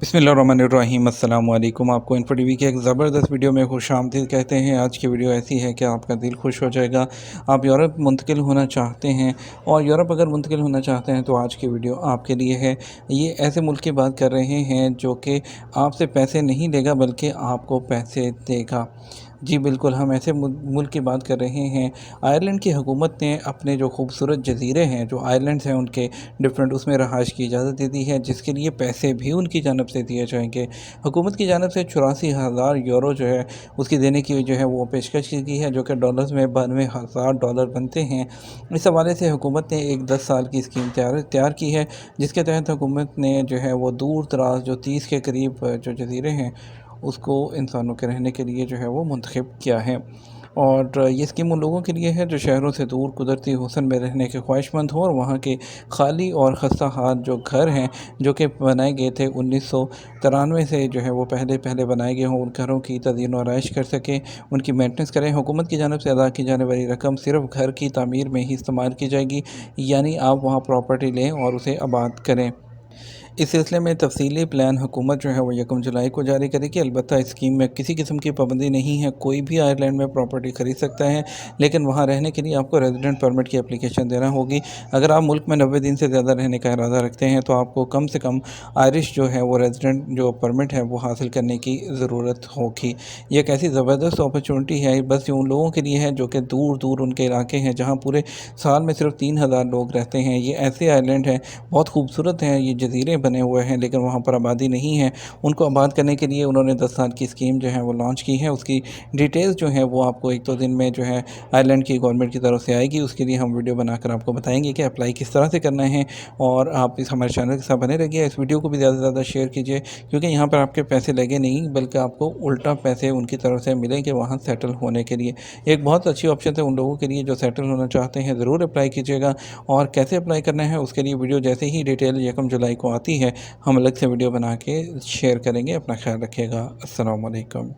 बिस्मिल्लाहिर्रहमानिर्रहीम। अस्सलाम वालेकुम। आपको इन्फो टीवी की एक ज़बरदस्त वीडियो में खुश आमदीद कहते हैं। आज की वीडियो ऐसी है कि आपका दिल खुश हो जाएगा। आप यूरोप मुंतकिल होना चाहते हैं और यूरोप अगर मुंतकिल होना चाहते हैं तो आज की वीडियो आपके लिए है। ये ऐसे मुल्क की बात कर रहे हैं जो कि आपसे पैसे नहीं लेगा बल्कि आपको पैसे देगा। जी बिल्कुल, हम ऐसे मुल्क की बात कर रहे हैं। आयरलैंड की हुकूमत ने अपने जो खूबसूरत जज़ीरे हैं, जो आइलैंड्स हैं उनके डिफरेंट, उसमें रहाइश की इजाज़त दे दी है, जिसके लिए पैसे भी उनकी जानब से दिए जाएंगे। हुकूमत की जानब से 84,000 यूरो जो है उसकी देने की जो है वो पेशकश की गई है, जो कि डॉलर्स में $92,000 बनते हैं। इस हवाले से हुकूमत ने एक 10 साल की स्कीम तैयार की है, जिसके तहत हुकूमत ने जो है वो दूर दराज जो 30 के करीब जो जज़ीरे हैं उसको इंसानों के रहने के लिए जो है वो मुंतखब किया है। और ये स्कीम उन लोगों के लिए है जो शहरों से दूर कुदरती हुस्न में रहने के ख्वाहिशमंद हों और वहाँ के खाली और खस्ता हाल जो घर हैं, जो कि बनाए गए थे 1993 से, जो है वो पहले पहले बनाए गए हों, उन घरों की तज़ीन और आराइश कर सकें, उनकी मेंटेनेंस करें। हुकूमत की जानब से अदा की जाने वाली रकम सिर्फ घर की तामीर में ही इस्तेमाल की जाएगी, यानी आप वहाँ प्रॉपर्टी लें और उसे आबाद करें। इस सिलसिले में तफसीली प्लान हुकूमत जो है वो 1 जुलाई को जारी करेगी। अलबत्ता इस स्कीम में किसी किस्म की पाबंदी नहीं है, कोई भी आयरलैंड में प्रॉपर्टी ख़रीद सकता है, लेकिन वहाँ रहने के लिए आपको रेजिडेंट परमिट की एप्लीकेशन देना होगी। अगर आप मुल्क में 90 दिन से ज़्यादा रहने का इरादा रखते हैं तो आपको कम से कम आयरिश जो है वो रेजिडेंट जो परमिट है वो हासिल करने की ज़रूरत होगी। ये एक ऐसी ज़बरदस्त अपॉर्चुनिटी है, बस ये उन लोगों के लिए है जो कि दूर दूर उनके इलाके हैं जहाँ पूरे साल में सिर्फ 3,000 लोग रहते हैं। ये ऐसे आइलैंड हैं, बहुत खूबसूरत हैं, ये जज़ीरे बने हुए हैं, लेकिन वहाँ पर आबादी नहीं है। उनको आबाद करने के लिए उन्होंने 10 साल की स्कीम जो है वो लॉन्च की है। उसकी डिटेल्स जो है वो आपको 1-2 दिन में जो है आइलैंड की गवर्नमेंट की तरफ से आएगी। उसके लिए हम वीडियो बनाकर आपको बताएंगे कि अप्लाई किस तरह से करना है। और आप इस हमारे चैनल के साथ बने रहिए। इस वीडियो को भी ज़्यादा से ज़्यादा शेयर कीजिए, क्योंकि यहाँ पर आपके पैसे लगे नहीं बल्कि आपको उल्टा पैसे उनकी तरफ से मिलेंगे वहाँ सेटल होने के लिए। एक बहुत अच्छी ऑप्शन है उन लोगों के लिए जो सेटल होना चाहते हैं। ज़रूर अप्लाई कीजिएगा। और कैसे अप्लाई करना है उसके लिए वीडियो जैसे ही डिटेल 1 जुलाई को आती है हम अलग से वीडियो बना के शेयर करेंगे। अपना ख्याल रखिएगा। अस्सलाम वालेकुम।